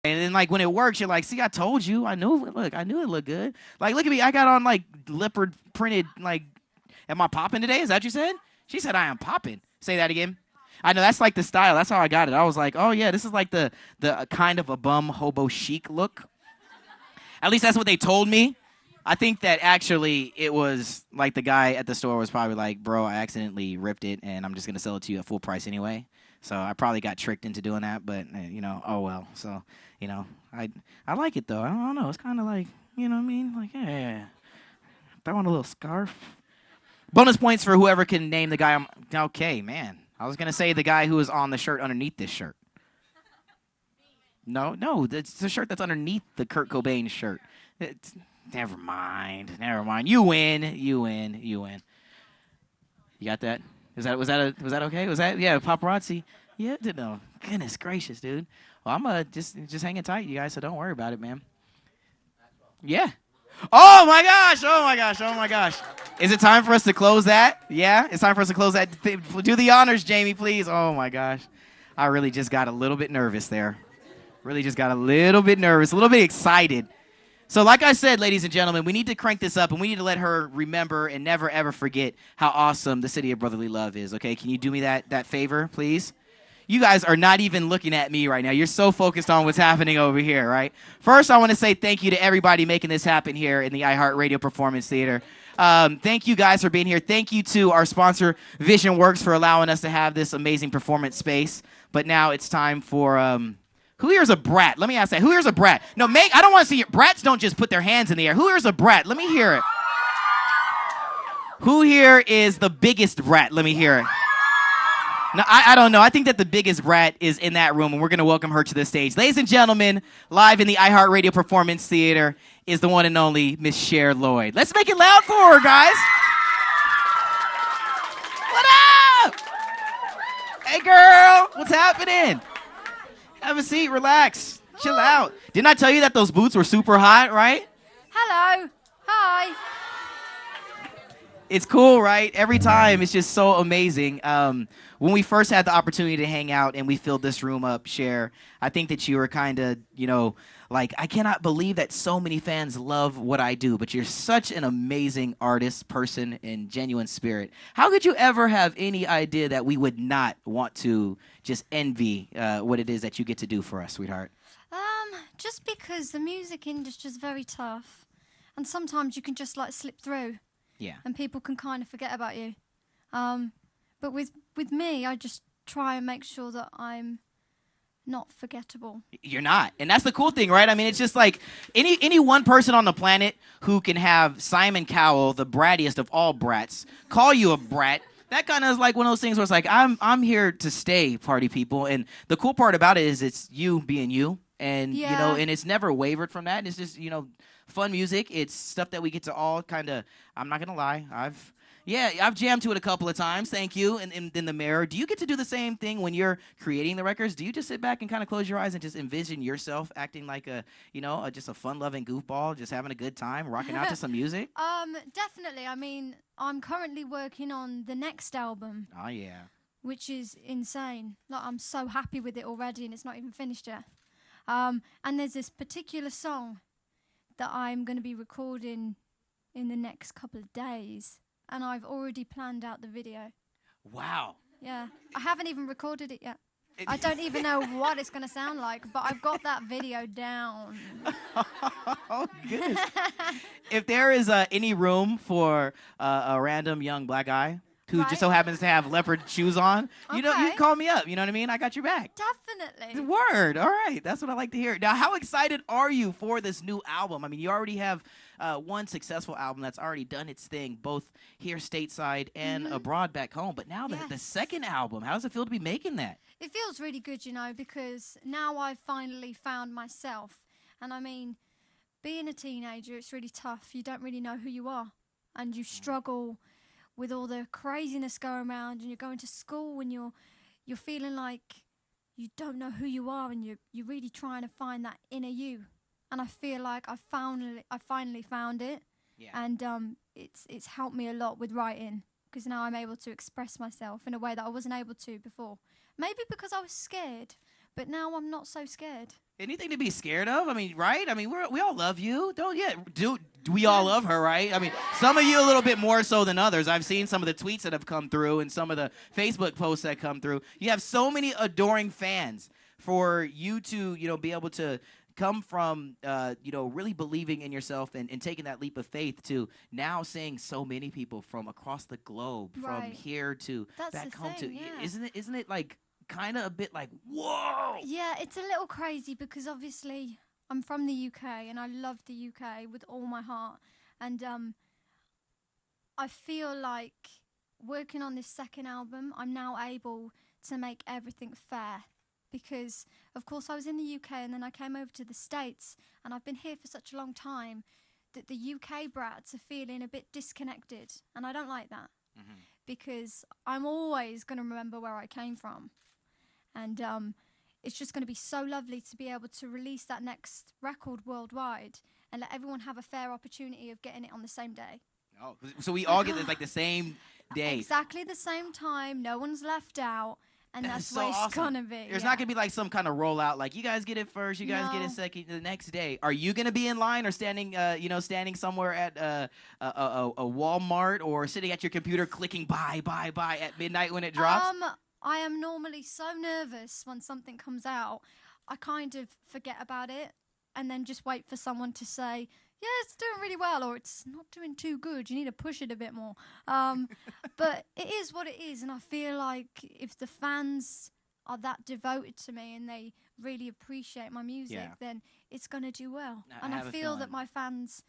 And then, like, when it works, you're like, see, I told you. I knew. Look, I knew it looked good. Like, look at me. I got on, like, leopard printed, like, am I popping today? Is that what you said? She said I am popping. Say that again. I know that's like the style. That's how I got it. I was like, oh, yeah, this is like the kind of a bum hobo chic look. At least that's what they told me. I think that actually it was like the guy at the store was probably like, bro, I accidentally ripped it, and I'm just going to sell it to you at full price anyway. So I probably got tricked into doing that, but, oh well. So, I like it, though. I don't know. It's kind of like, you know what I mean? Like, yeah. Throw on a little scarf. Bonus points for whoever can name the guy. Okay, man. I was going to say the guy who is on the shirt underneath this shirt. No, it's the shirt that's underneath the Kurt Cobain shirt. Never mind. You win. You got that? Was that okay? Was that paparazzi? Yeah, no. Goodness gracious, dude. Well, I'm just hanging tight, you guys. So don't worry about it, man. Yeah. Oh my gosh. Is it time for us to close that? Yeah, it's time for us to close that. Do the honors, Jamie, please. Oh my gosh, I really just got a little bit nervous there. A little bit excited. So like I said, ladies and gentlemen, we need to crank this up, and we need to let her remember and never, ever forget how awesome the City of Brotherly Love is, okay? Can you do me that favor, please? You guys are not even looking at me right now. You're so focused on what's happening over here, right? First, I want to say thank you to everybody making this happen here in the iHeartRadio Performance Theater. Thank you guys for being here. Thank you to our sponsor, Vision Works, for allowing us to have this amazing performance space. But now it's time for... who here's a brat? Let me ask that. Who here's a brat? No, I don't want to see it. Brats don't just put their hands in the air. Who here's a brat? Let me hear it. Who here is the biggest brat? Let me hear it. No, I don't know. I think that the biggest brat is in that room, and we're going to welcome her to the stage. Ladies and gentlemen, live in the iHeartRadio Performance Theater is the one and only Miss Cher Lloyd. Let's make it loud for her, guys. What up? Hey, girl. What's happening? Have a seat. Relax. Chill out. Didn't I tell you that those boots were super hot, right? Hello. Hi. It's cool, right? Every time, it's just so amazing. When we first had the opportunity to hang out and we filled this room up, Cher, I think that you were kind of, like, I cannot believe that so many fans love what I do, but you're such an amazing artist, person, and genuine spirit. How could you ever have any idea that we would not want to just envy what it is that you get to do for us, sweetheart? Just because the music industry is very tough, and sometimes you can just, like, slip through. Yeah. And people can kind of forget about you. But with me, I just try and make sure that I'm not forgettable. You're not. And that's the cool thing, right? I mean, it's just like any one person on the planet who can have Simon Cowell, the brattiest of all brats, call you a brat. That kind of is like one of those things where it's like, I'm here to stay, party people. And the cool part about it is it's you being you. And, and it's never wavered from that. It's just, fun music. It's stuff that we get to all kind of, I'm not going to lie, I've jammed to it a couple of times, thank you, in the mirror. Do you get to do the same thing when you're creating the records? Do you just sit back and kind of close your eyes and just envision yourself acting like just a fun-loving goofball, just having a good time, rocking out to some music? Definitely. I mean, I'm currently working on the next album. Oh, yeah. Which is insane. Like, I'm so happy with it already, and it's not even finished yet. And there's this particular song that I'm going to be recording in the next couple of days. And I've already planned out the video. Wow. Yeah. I haven't even recorded it yet. I don't even know what it's going to sound like, but I've got that video down. Oh, goodness. If there is any room for a random young black guy who just so happens to have leopard shoes on, you can call me up. You know what I mean? I got your back. Definitely. Word. All right. That's what I like to hear. Now, how excited are you for this new album? I mean, you already have one successful album that's already done its thing, both here stateside and abroad back home. But now the second album, how does it feel to be making that? It feels really good, because now I've finally found myself. And I mean, being a teenager, it's really tough. You don't really know who you are. And you struggle with all the craziness going around, and you're going to school and you're feeling like you don't know who you are, and you're really trying to find that inner you. And I feel like I finally found it. Yeah. And it's helped me a lot with writing, because now I'm able to express myself in a way that I wasn't able to before. Maybe because I was scared, But now I'm not so scared. Anything to be scared of? I mean, right? I mean, we all love you. Do we all love her, right? I mean, some of you a little bit more so than others. I've seen some of the tweets that have come through and some of the Facebook posts that come through. You have so many adoring fans for you to, be able to come from, really believing in yourself and taking that leap of faith to now seeing so many people from across the globe, from here to back home to. Yeah. Isn't it like kind of a bit like, whoa? Yeah, it's a little crazy because obviously I'm from the UK and I love the UK with all my heart. And I feel like working on this second album, I'm now able to make everything fair. Because, of course, I was in the UK and then I came over to the States and I've been here for such a long time that the UK brats are feeling a bit disconnected. And I don't like that because I'm always going to remember where I came from. And it's just going to be so lovely to be able to release that next record worldwide and let everyone have a fair opportunity of getting it on the same day. Oh, so we all get it like the same day. Exactly the same time. No one's left out. And that's the way it's going to be. There's not going to be like some kind of rollout, like you guys get it first, you guys get it second, the next day. Are you going to be in line or standing somewhere at a Walmart or sitting at your computer clicking buy at midnight when it drops? I am normally so nervous when something comes out, I kind of forget about it and then just wait for someone to say, yeah, it's doing really well, or it's not doing too good. You need to push it a bit more. But it is what it is, and I feel like if the fans are that devoted to me and they really appreciate my music, then it's going to do well. And I feel that my fans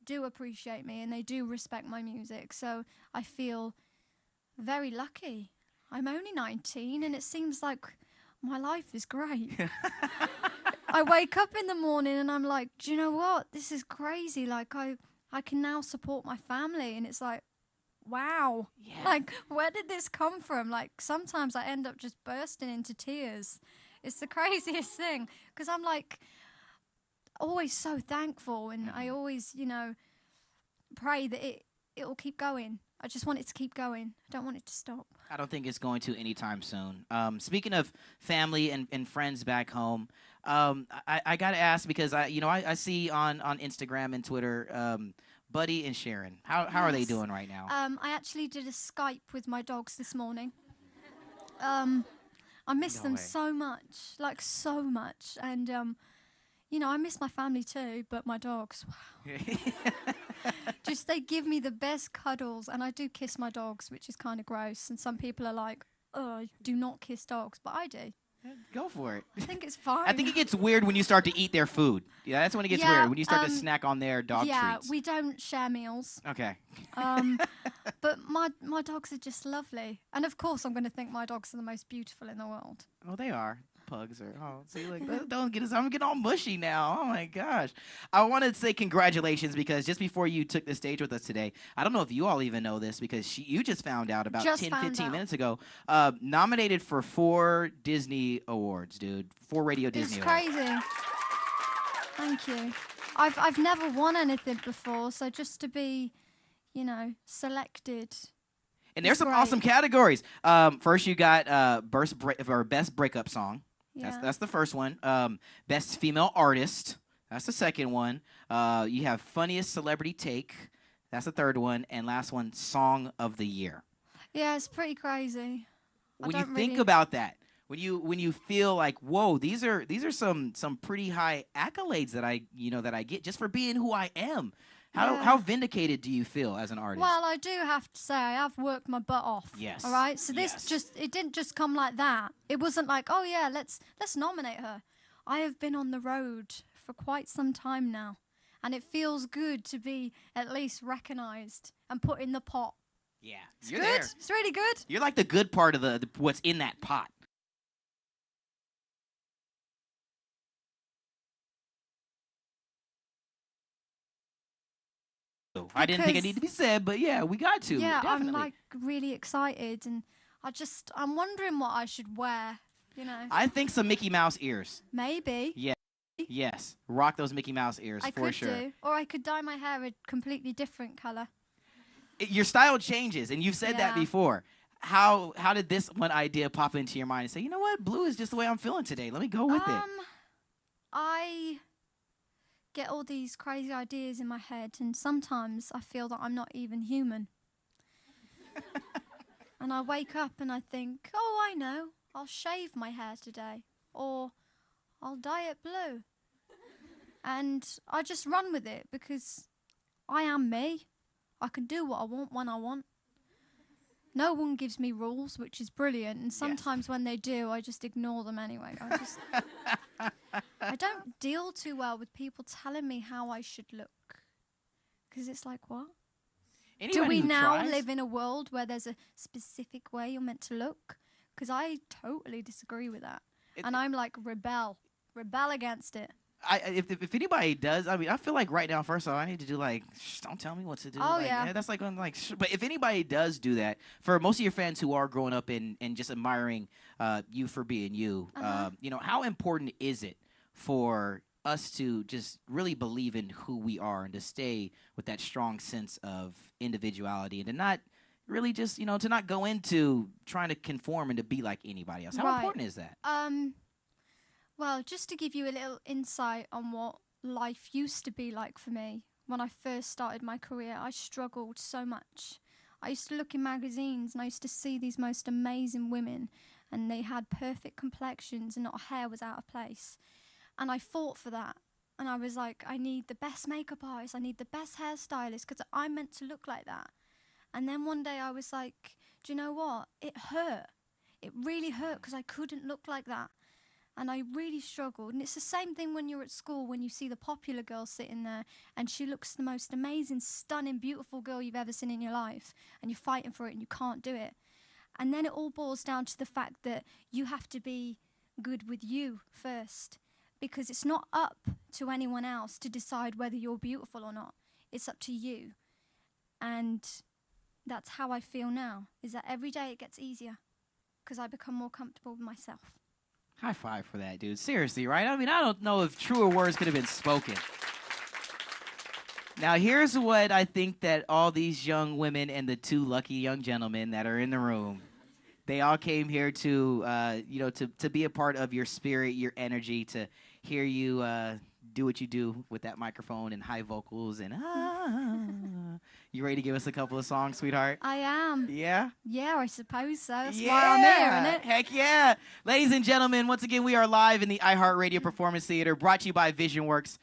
do appreciate me and they do respect my music, so I feel very lucky. I'm only 19, and it seems like my life is great. I wake up in the morning and I'm like, do you know what? This is crazy. Like, I can now support my family. And it's like, wow. Yeah. Like, where did this come from? Like, sometimes I end up just bursting into tears. It's the craziest thing. Because I'm, like, always so thankful. And I always, pray that it will keep going. I just want it to keep going. I don't want it to stop. I don't think it's going to anytime soon. Speaking of family and friends back home, I got to ask because I see on Instagram and Twitter, Buddy and Sharon. How are they doing right now? I actually did a Skype with my dogs this morning. I miss them so much, like so much. And, I miss my family too, but my dogs, wow. Just they give me the best cuddles, and I do kiss my dogs, which is kind of gross. And some people are like, "Oh, do not kiss dogs," but I do. Go for it. I think it's fine. I think it gets weird when you start to eat their food. Yeah, that's when it gets weird, when you start to snack on their dog treats. Yeah, we don't share meals. Okay. But my dogs are just lovely, and of course, I'm going to think my dogs are the most beautiful in the world. Oh, they are. Pugs are. Oh, see, look, don't get us. I'm getting all mushy now. Oh my gosh! I want to say congratulations because just before you took the stage with us today, I don't know if you all even know this because you just found out about 15 minutes ago. Nominated for 4 Disney awards, dude. 4 Radio Disney awards. It's crazy. Thank you. I've never won anything before, so just to be, selected. And there's some awesome categories. First, you got best breakup song. That's the first one. Best female artist. That's the second one. You have funniest celebrity take. That's the third one. And last one, song of the year. Yeah, it's pretty crazy. When you think about that, when you feel like, whoa, these are some pretty high accolades that I get just for being who I am. How vindicated do you feel as an artist? Well, I do have to say I have worked my butt off. Yes. All right. So it didn't just come like that. It wasn't like, oh yeah, let's nominate her. I have been on the road for quite some time now, and it feels good to be at least recognized and put in the pot. Yeah, you're good. There. It's really good. You're like the good part of the what's in that pot. I didn't think it needed to be said, but yeah, we got to. Yeah, definitely. I'm like really excited, and I'm wondering what I should wear. I think some Mickey Mouse ears. Maybe. Yeah. Yes. Rock those Mickey Mouse ears for sure. I could do, or I could dye my hair a completely different color. Your style changes, and you've said that before. how did this one idea pop into your mind and say, you know what, blue is just the way I'm feeling today. Let me go with it. I get all these crazy ideas in my head, and sometimes I feel that I'm not even human. And I wake up and I think, oh, I know, I'll shave my hair today, or I'll dye it blue. And I just run with it because I am me. I can do what I want when I want. No one gives me rules, which is brilliant. And sometimes when they do, I just ignore them anyway. I don't deal too well with people telling me how I should look. Because it's like, what? Do we now live in a world where there's a specific way you're meant to look? Because I totally disagree with that. And I'm like, rebel against it. If anybody does, I mean, I feel like right now, first of all, I need to do like, don't tell me what to do. Oh, like, yeah. That's like, I'm like, but if anybody does do that, for most of your fans who are growing up and just admiring you for being you, you know, how important is it for us to just really believe in who we are and to stay with that strong sense of individuality and to not really just, you know, to not go into trying to conform and to be like anybody else? How important is that? Well, just to give you a little insight on what life used to be like for me, when I first started my career, I struggled so much. I used to look in magazines and I used to see these most amazing women and they had perfect complexions and not a hair was out of place. And I fought for that. And I was like, I need the best makeup artist, I need the best hairstylist because I'm meant to look like that. And then one day I was like, do you know what? It hurt. It really hurt because I couldn't look like that. And I really struggled. And it's the same thing when you're at school, when you see the popular girl sitting there and she looks the most amazing, stunning, beautiful girl you've ever seen in your life. And you're fighting for it and you can't do it. And then it all boils down to the fact that you have to be good with you first. Because it's not up to anyone else to decide whether you're beautiful or not. It's up to you. And that's how I feel now, is that every day it gets easier because I become more comfortable with myself. High five for that, dude. Seriously, right? I mean, I don't know if truer words could have been spoken. Now, here's what I think that all these young women and the two lucky young gentlemen that are in the room, they all came here to, you know, to be a part of your spirit, your energy, to hear you do what you do with that microphone and high vocals and You ready to give us a couple of songs, sweetheart? I am. Yeah? Yeah, I suppose so. That's why I'm here, isn't it? Heck yeah. Ladies and gentlemen, once again, we are live in the iHeartRadio Performance Theater, brought to you by VisionWorks.